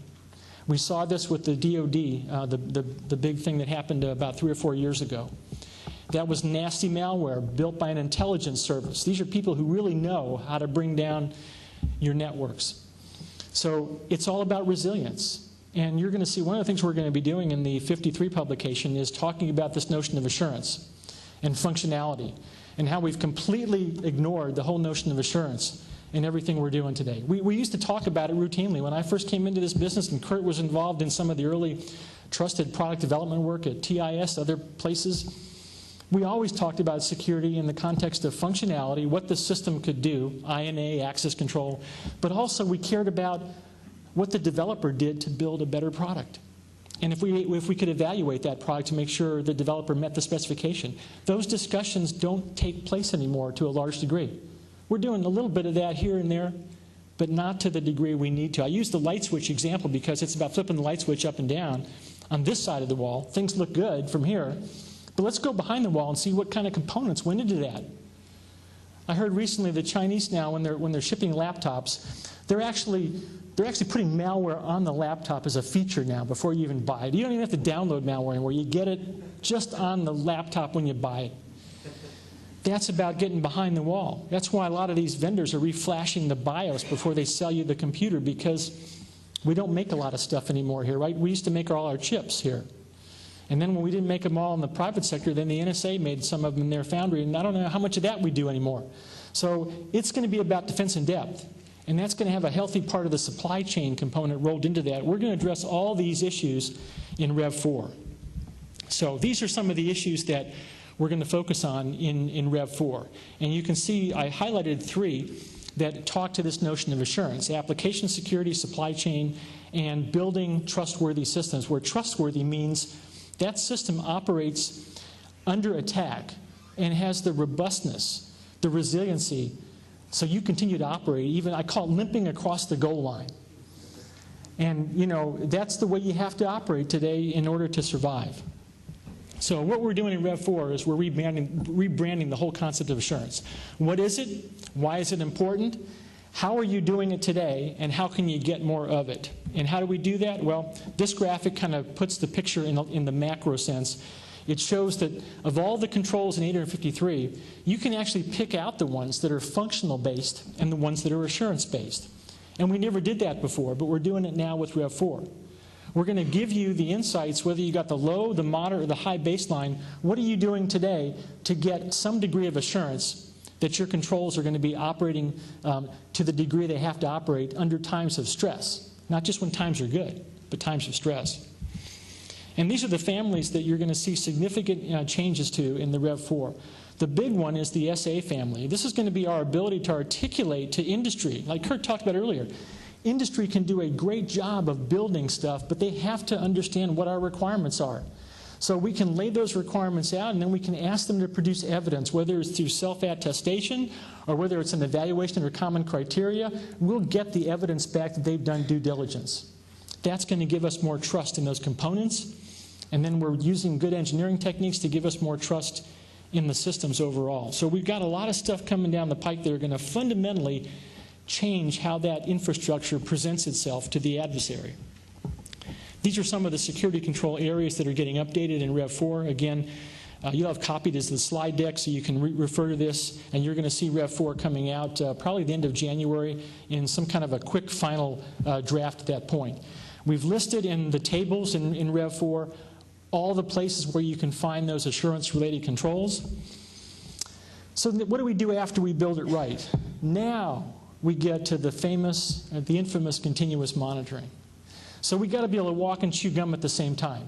We saw this with the DoD, the big thing that happened about 3 or 4 years ago. That was nasty malware built by an intelligence service. These are people who really know how to bring down your networks. So it's all about resilience. And you're going to see one of the things we're going to be doing in the 53 publication is talking about this notion of assurance and functionality and how we've completely ignored the whole notion of assurance in everything we're doing today. We used to talk about it routinely. When I first came into this business and Kurt was involved in some of the early trusted product development work at TIS, other places, we always talked about security in the context of functionality, what the system could do, INA, access control, but also we cared about what the developer did to build a better product. And if we could evaluate that product to make sure the developer met the specification. Those discussions don't take place anymore to a large degree. We're doing a little bit of that here and there, but not to the degree we need to. I use the light switch example because it's about flipping the light switch up and down on this side of the wall. Things look good from here. But let's go behind the wall and see what kind of components went into that. I heard recently the Chinese now, when they're shipping laptops, they're actually putting malware on the laptop as a feature now before you even buy it. You don't even have to download malware anymore. You get it just on the laptop when you buy it. That's about getting behind the wall. That's why a lot of these vendors are reflashing the BIOS before they sell you the computer, because we don't make a lot of stuff anymore here, right? We used to make all our chips here. And then when we didn't make them all in the private sector, then the NSA made some of them in their foundry, and I don't know how much of that we do anymore. So it's going to be about defense in depth, and that's going to have a healthy part of the supply chain component rolled into that. We're going to address all these issues in Rev 4. So these are some of the issues that we're going to focus on in Rev 4. And you can see I highlighted 3 that talk to this notion of assurance: application security, supply chain, and building trustworthy systems, where trustworthy means that system operates under attack and has the robustness, the resiliency, so you continue to operate, even, I call it limping across the goal line. And, you know, that's the way you have to operate today in order to survive. So what we're doing in Rev 4 is we're rebranding the whole concept of assurance. What is it? Why is it important? How are you doing it today, and how can you get more of it? And how do we do that? Well, this graphic kind of puts the picture in the macro sense. It shows that of all the controls in 853, you can actually pick out the ones that are functional based and the ones that are assurance based. And we never did that before, but we're doing it now with Rev 4. We're going to give you the insights, whether you got the low, the moderate, or the high baseline. What are you doing today to get some degree of assurance that your controls are going to be operating to the degree they have to operate under times of stress? Not just when times are good, but times of stress. And these are the families that you're going to see significant changes to in the Rev 4. The big one is the SA family. This is going to be our ability to articulate to industry. Like Kurt talked about earlier, industry can do a great job of building stuff, but they have to understand what our requirements are. So we can lay those requirements out, and then we can ask them to produce evidence, whether it's through self-attestation or whether it's an evaluation or common criteria. We'll get the evidence back that they've done due diligence. That's going to give us more trust in those components, and then we're using good engineering techniques to give us more trust in the systems overall. So we've got a lot of stuff coming down the pike that are going to fundamentally change how that infrastructure presents itself to the adversary. These are some of the security control areas that are getting updated in Rev 4. Again, you'll have copied as the slide deck, so you can refer to this, and you're going to see Rev 4 coming out probably the end of January in some kind of a quick final draft at that point. We've listed in the tables in Rev 4 all the places where you can find those assurance-related controls. So what do we do after we build it right? Now we get to the infamous continuous monitoring. So we've got to be able to walk and chew gum at the same time.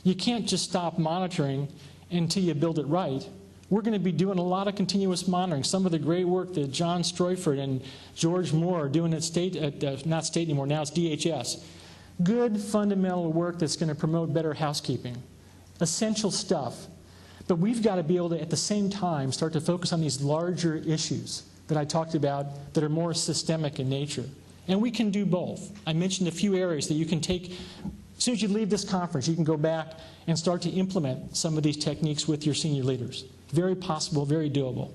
You can't just stop monitoring until you build it right. We're going to be doing a lot of continuous monitoring. Some of the great work that John Stroyford and George Moore are doing at not State anymore, now it's DHS. Good fundamental work that's going to promote better housekeeping. Essential stuff. But we've got to be able to, at the same time, start to focus on these larger issues that I talked about that are more systemic in nature. And we can do both. I mentioned a few areas that you can take. As soon as you leave this conference, you can go back and start to implement some of these techniques with your senior leaders. Very possible, very doable.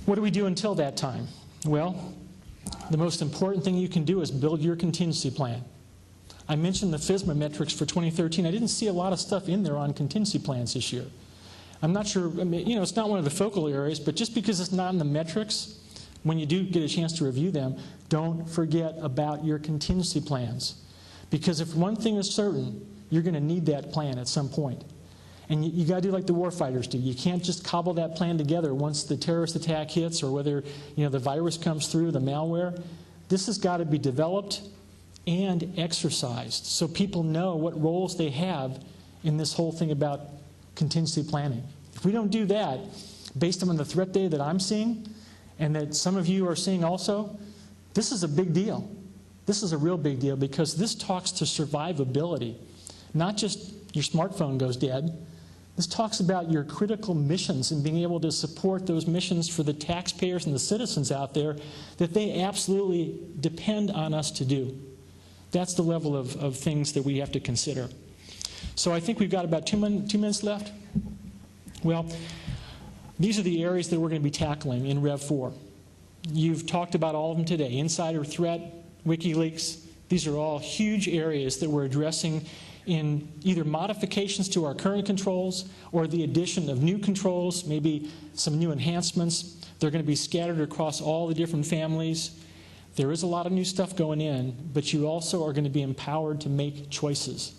What do we do until that time? Well, the most important thing you can do is build your contingency plan. I mentioned the FSMA metrics for 2013. I didn't see a lot of stuff in there on contingency plans this year. I'm not sure, I mean, it's not one of the focal areas, but just because it's not in the metrics, when you do get a chance to review them, don't forget about your contingency plans. Because if one thing is certain, you're going to need that plan at some point. And you got to do like the warfighters do. You can't just cobble that plan together once the terrorist attack hits or whether the virus comes through, the malware. This has got to be developed and exercised so people know what roles they have in this whole thing about contingency planning. If we don't do that, based on the threat data that I'm seeing, and that some of you are seeing also, this is a big deal. This is a real big deal because this talks to survivability. Not just your smartphone goes dead. This talks about your critical missions and being able to support those missions for the taxpayers and the citizens out there that they absolutely depend on us to do. That's the level of things that we have to consider. So I think we've got about 2 minutes left. Well, these are the areas that we're going to be tackling in Rev 4. You've talked about all of them today. Insider threat, WikiLeaks. These are all huge areas that we're addressing in either modifications to our current controls or the addition of new controls, maybe some new enhancements. They're going to be scattered across all the different families. There is a lot of new stuff going in, but you also are going to be empowered to make choices.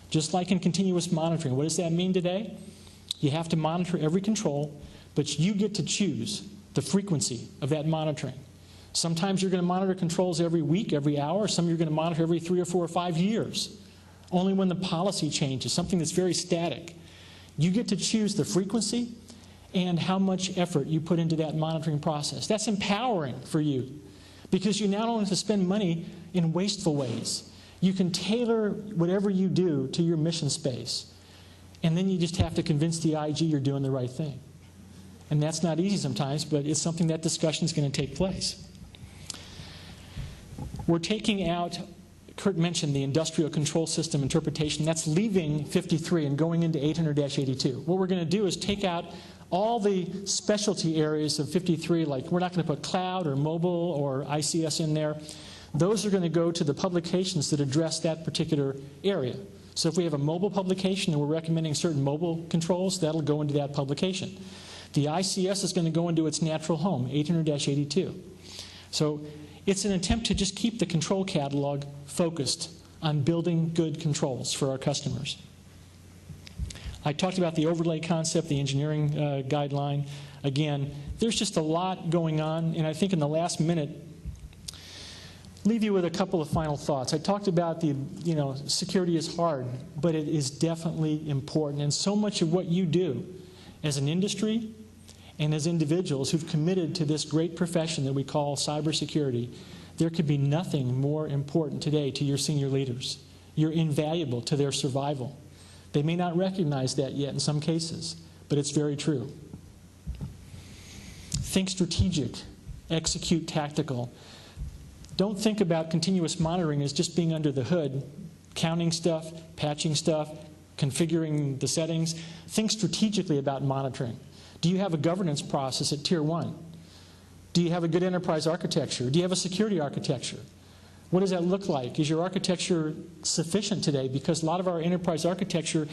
Just like in continuous monitoring. What does that mean today? You have to monitor every control, but you get to choose the frequency of that monitoring. Sometimes you're going to monitor controls every week, every hour. Some you're going to monitor every 3 or 4 or 5 years. Only when the policy changes, something that's very static. You get to choose the frequency and how much effort you put into that monitoring process. That's empowering for you because you not only have to spend money in wasteful ways, you can tailor whatever you do to your mission space. And then you just have to convince the IG you're doing the right thing. And that's not easy sometimes, but it's something that discussion is going to take place. We're taking out, Kurt mentioned the industrial control system interpretation. That's leaving 53 and going into 800-82. What we're going to do is take out all the specialty areas of 53, like we're not going to put cloud or mobile or ICS in there. Those are going to go to the publications that address that particular area. So if we have a mobile publication and we're recommending certain mobile controls, that'll go into that publication. The ICS is going to go into its natural home, 800-82. So it's an attempt to just keep the control catalog focused on building good controls for our customers. I talked about the overlay concept, the engineering guideline. Again, there's just a lot going on, and I think in the last minute, leave you with a couple of final thoughts. I talked about security is hard, but it is definitely important. And so much of what you do as an industry and as individuals who've committed to this great profession that we call cybersecurity, there could be nothing more important today to your senior leaders. You're invaluable to their survival. They may not recognize that yet in some cases, but it's very true. Think strategic, execute tactical. Don't think about continuous monitoring as just being under the hood, counting stuff, patching stuff, configuring the settings. Think strategically about monitoring. Do you have a governance process at Tier 1? Do you have a good enterprise architecture? Do you have a security architecture? What does that look like? Is your architecture sufficient today? Because a lot of our enterprise architecture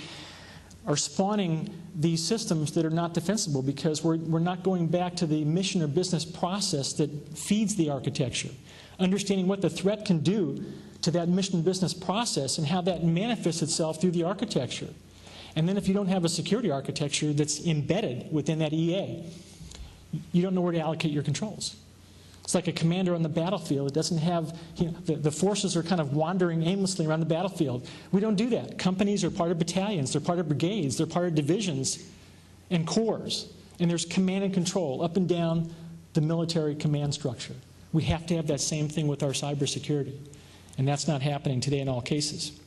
are spawning these systems that are not defensible because we're not going back to the mission or business process that feeds the architecture. Understanding what the threat can do to that mission business process and how that manifests itself through the architecture. And then if you don't have a security architecture that's embedded within that EA, you don't know where to allocate your controls. It's like a commander on the battlefield. It doesn't have, the forces are kind of wandering aimlessly around the battlefield. We don't do that. Companies are part of battalions. They're part of brigades. They're part of divisions and corps. And there's command and control up and down the military command structure. We have to have that same thing with our cybersecurity. And that's not happening today in all cases.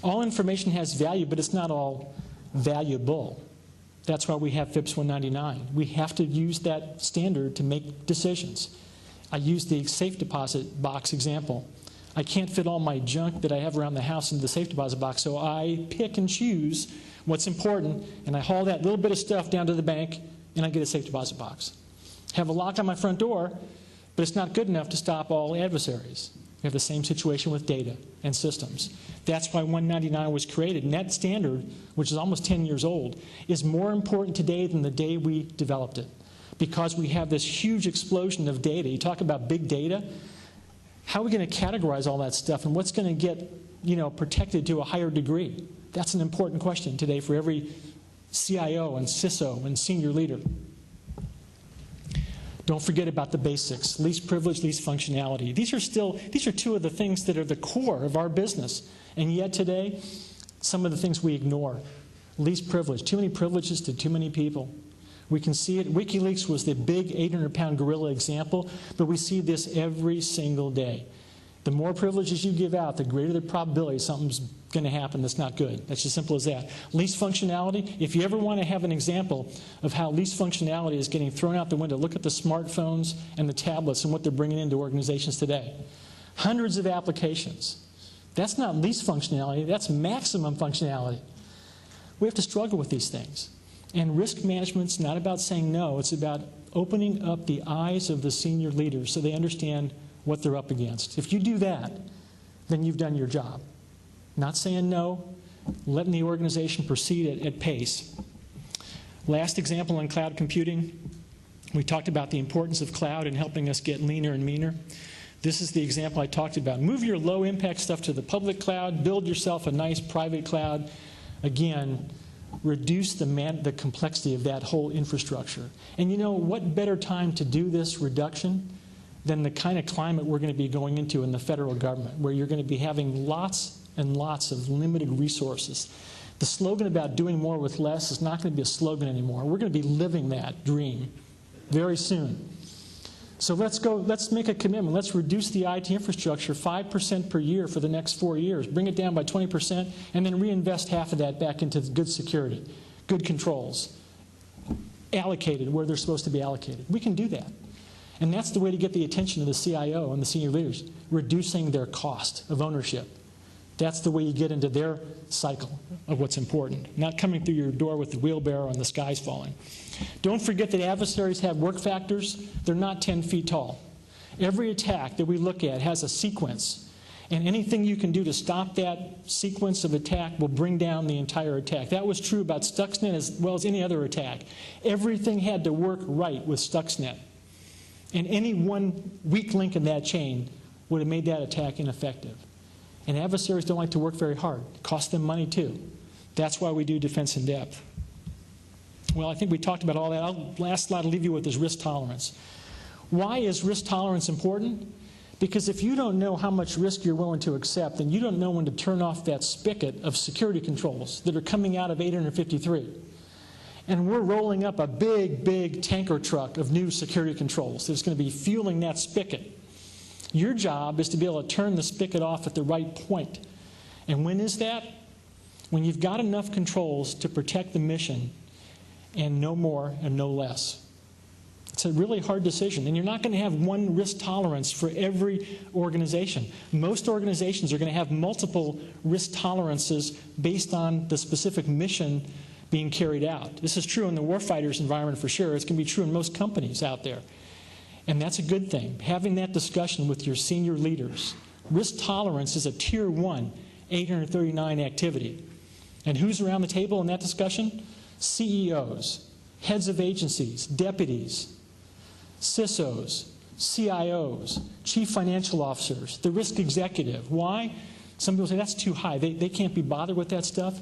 All information has value, but it's not all valuable. That's why we have FIPS 199. We have to use that standard to make decisions. I use the safe deposit box example. I can't fit all my junk that I have around the house into the safe deposit box, so I pick and choose what's important, and I haul that little bit of stuff down to the bank, and I get a safe deposit box. Have a lock on my front door, but it's not good enough to stop all adversaries. We have the same situation with data and systems. That's why 199 was created. And that standard, which is almost 10 years old, is more important today than the day we developed it. Because we have this huge explosion of data. You talk about big data. How are we going to categorize all that stuff? And what's going to get protected to a higher degree? That's an important question today for every CIO and CISO and senior leader. Don't forget about the basics, least privilege, least functionality. These are two of the things that are the core of our business. And yet today, some of the things we ignore. Least privilege, too many privileges to too many people. We can see it. WikiLeaks was the big 800-pound gorilla example, but we see this every single day. The more privileges you give out, the greater the probability something's going to happen that's not good. That's as simple as that. Least functionality, if you ever want to have an example of how least functionality is getting thrown out the window, look at the smartphones and the tablets and what they're bringing into organizations today. hundreds of applications. That's not least functionality, that's maximum functionality. We have to struggle with these things. And risk management's not about saying no, it's about opening up the eyes of the senior leaders so they understand what they're up against. If you do that, then you've done your job. Not saying no, letting the organization proceed at pace. Last example on cloud computing, we talked about the importance of cloud in helping us get leaner and meaner. This is the example I talked about. Move your low-impact stuff to the public cloud, build yourself a nice private cloud. Again, reduce the complexity of that whole infrastructure. And you know, what better time to do this reduction than the kind of climate we're going to be going into in the federal government, where you're going to be having lots and lots of limited resources. The slogan about doing more with less is not going to be a slogan anymore. We're going to be living that dream very soon. So let's make a commitment. Let's reduce the IT infrastructure 5% per year for the next 4 years. Bring it down by 20% and then reinvest half of that back into good security, good controls, allocated where they're supposed to be allocated. We can do that. And that's the way to get the attention of the CIO and the senior leaders, reducing their cost of ownership. That's the way you get into their cycle of what's important, not coming through your door with the wheelbarrow and the sky's falling. Don't forget that adversaries have work factors. They're not 10 feet tall. Every attack that we look at has a sequence, and anything you can do to stop that sequence of attack will bring down the entire attack. That was true about Stuxnet as well as any other attack. Everything had to work right with Stuxnet, and any one weak link in that chain would have made that attack ineffective. And adversaries don't like to work very hard. It costs them money too. That's why we do defense in depth. Well, I think we talked about all that. Last slide I'll leave you with is risk tolerance. Why is risk tolerance important? Because if you don't know how much risk you're willing to accept, then you don't know when to turn off that spigot of security controls that are coming out of 853. And we're rolling up a big, big tanker truck of new security controls that's going to be fueling that spigot. Your job is to be able to turn the spigot off at the right point. And when is that? When you've got enough controls to protect the mission and no more and no less. It's a really hard decision. And you're not going to have one risk tolerance for every organization. Most organizations are going to have multiple risk tolerances based on the specific mission being carried out. This is true in the warfighter's environment for sure. It's going to be true in most companies out there. And that's a good thing, having that discussion with your senior leaders. Risk tolerance is a Tier 1, 839 activity. And who's around the table in that discussion? CEOs, heads of agencies, deputies, CISOs, CIOs, chief financial officers, the risk executive. Why? Some people say that's too high. They can't be bothered with that stuff.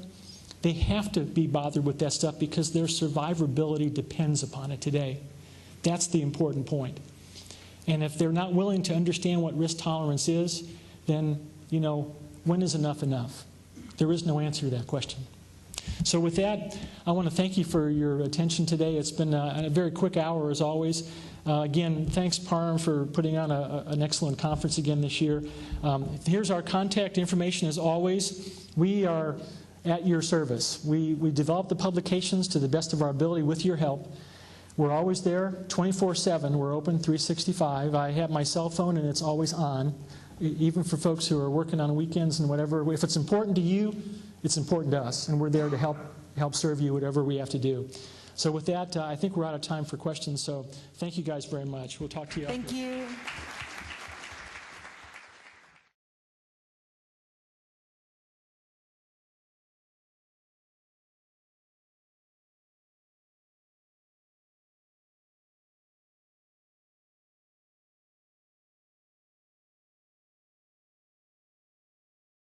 They have to be bothered with that stuff because their survivability depends upon it today. That's the important point. And if they're not willing to understand what risk tolerance is, then, you know, when is enough enough? There is no answer to that question. So with that, I want to thank you for your attention today. It's been a very quick hour as always. Again, thanks Parham for putting on an excellent conference again this year. Here's our contact information as always. We are at your service. We develop the publications to the best of our ability with your help. We're always there 24/7. We're open 365. I have my cell phone and it's always on, even for folks who are working on weekends and whatever. If it's important to you, it's important to us, and we're there to help serve you whatever we have to do. So with that, I think we're out of time for questions, so thank you guys very much. We'll talk to you after. Thank you.